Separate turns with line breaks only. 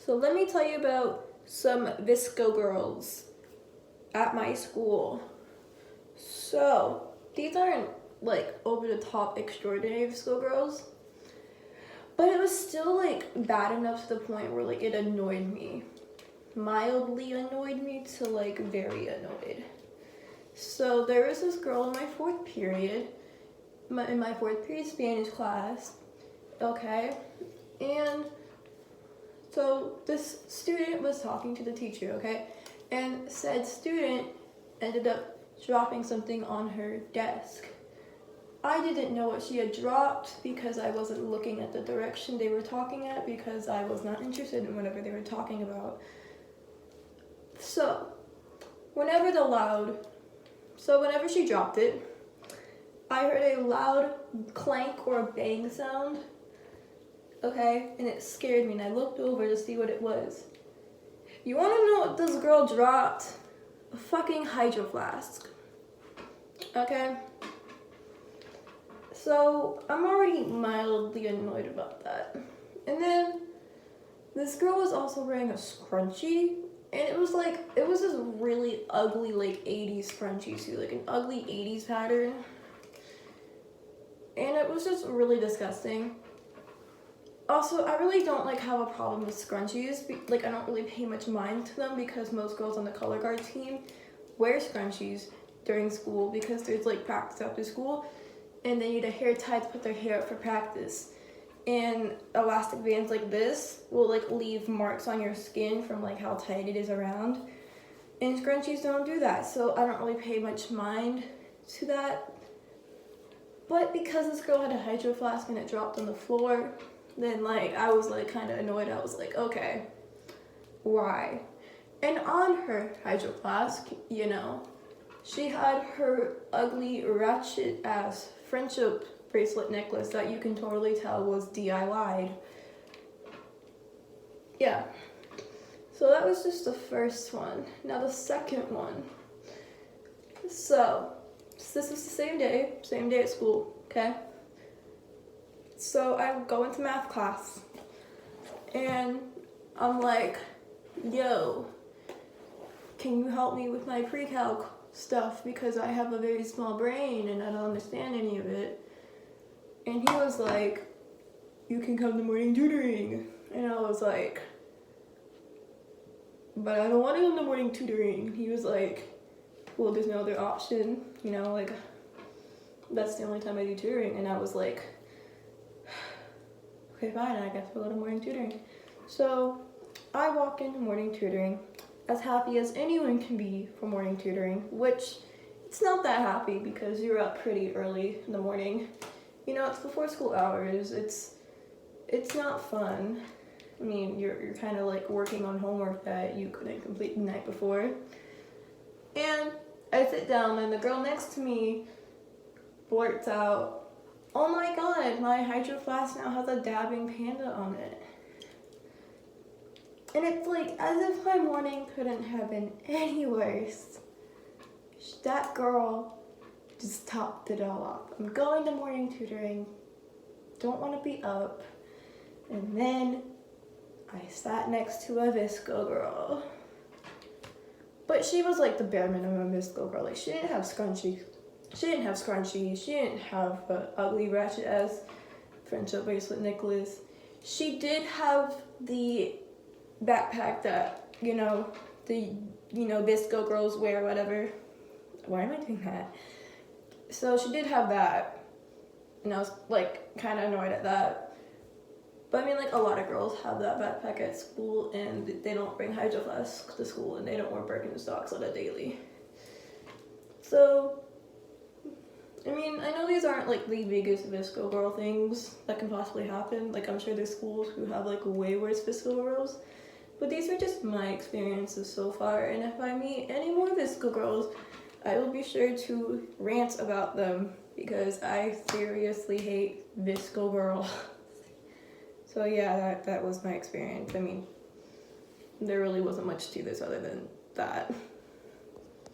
So let me tell you about some Vsco girls at my school. So these aren't like over the top extraordinary Vsco girls, but it was still like bad enough to the point where like it annoyed me. Mildly annoyed me to like very annoyed. So there was this girl in my fourth period Spanish class, okay? And so this student was talking to the teacher, okay? And said student ended up dropping something on her desk. I didn't know what she had dropped because I wasn't looking at the direction they were talking at because I was not interested in whatever they were talking about. So whenever she dropped it, I heard a loud clank or bang sound, okay, and it scared me, and I looked over to see what it was. You want to know what this girl dropped? A fucking hydro flask, okay? So I'm already mildly annoyed about that. And then this girl was also wearing a scrunchie, and it was this really ugly like 80s scrunchie too, like an ugly 80s pattern. And it was just really disgusting. Also, I really don't like have a problem with scrunchies. Like, I don't really pay much mind to them because most girls on the color guard team wear scrunchies during school because there's like practice after school, and they need a hair tie to put their hair up for practice. And elastic bands like this will like leave marks on your skin from like how tight it is around. And scrunchies don't do that, so I don't really pay much mind to that. But because this girl had a hydro flask and it dropped on the floor, then like I was like kind of annoyed. I was like, okay, why? And on her hydro flask, you know, she had her ugly ratchet ass friendship bracelet necklace that you can totally tell was DIY'd. Yeah. So that was just the first one. Now the second one. So this was the same day at school, okay? So I go into math class, and I'm like, yo, can you help me with my pre-calc stuff because I have a very small brain and I don't understand any of it? And he was like, you can come to morning tutoring. And I was like, but I don't want to come to morning tutoring. He was like, well, there's no other option, you know, like, that's the only time I do tutoring. And I was like, okay, fine, I guess we'll go to morning tutoring. So I walk into morning tutoring as happy as anyone can be for morning tutoring, which it's not that happy because you're up pretty early in the morning. You know, it's before school hours. It's not fun. I mean, you're kind of like working on homework that you couldn't complete the night before. And I sit down and the girl next to me blurts out, oh my god, my hydro flask now has a dabbing panda on it. And it's like, as if my morning couldn't have been any worse. That girl just topped it all off. I'm going to morning tutoring, don't want to be up, and then I sat next to a Vsco girl. But she was like the bare minimum Vsco girl. Like, she didn't have scrunchies. She didn't have an ugly ratchet ass friendship bracelet necklace. She did have the backpack that, Vsco girls wear, whatever. Why am I doing that? So she did have that, and I was like kind of annoyed at that. But I mean, like, a lot of girls have that backpack at school, and they don't bring hydro flasks to school, and they don't wear Birkenstocks on a daily. So, I mean, I know these aren't like the biggest Vsco girl things that can possibly happen. Like, I'm sure there's schools who have like way worse Vsco girls, but these are just my experiences so far. And if I meet any more Vsco girls, I will be sure to rant about them because I seriously hate Vsco girls. So yeah, that was my experience. I mean, there really wasn't much to this other than that.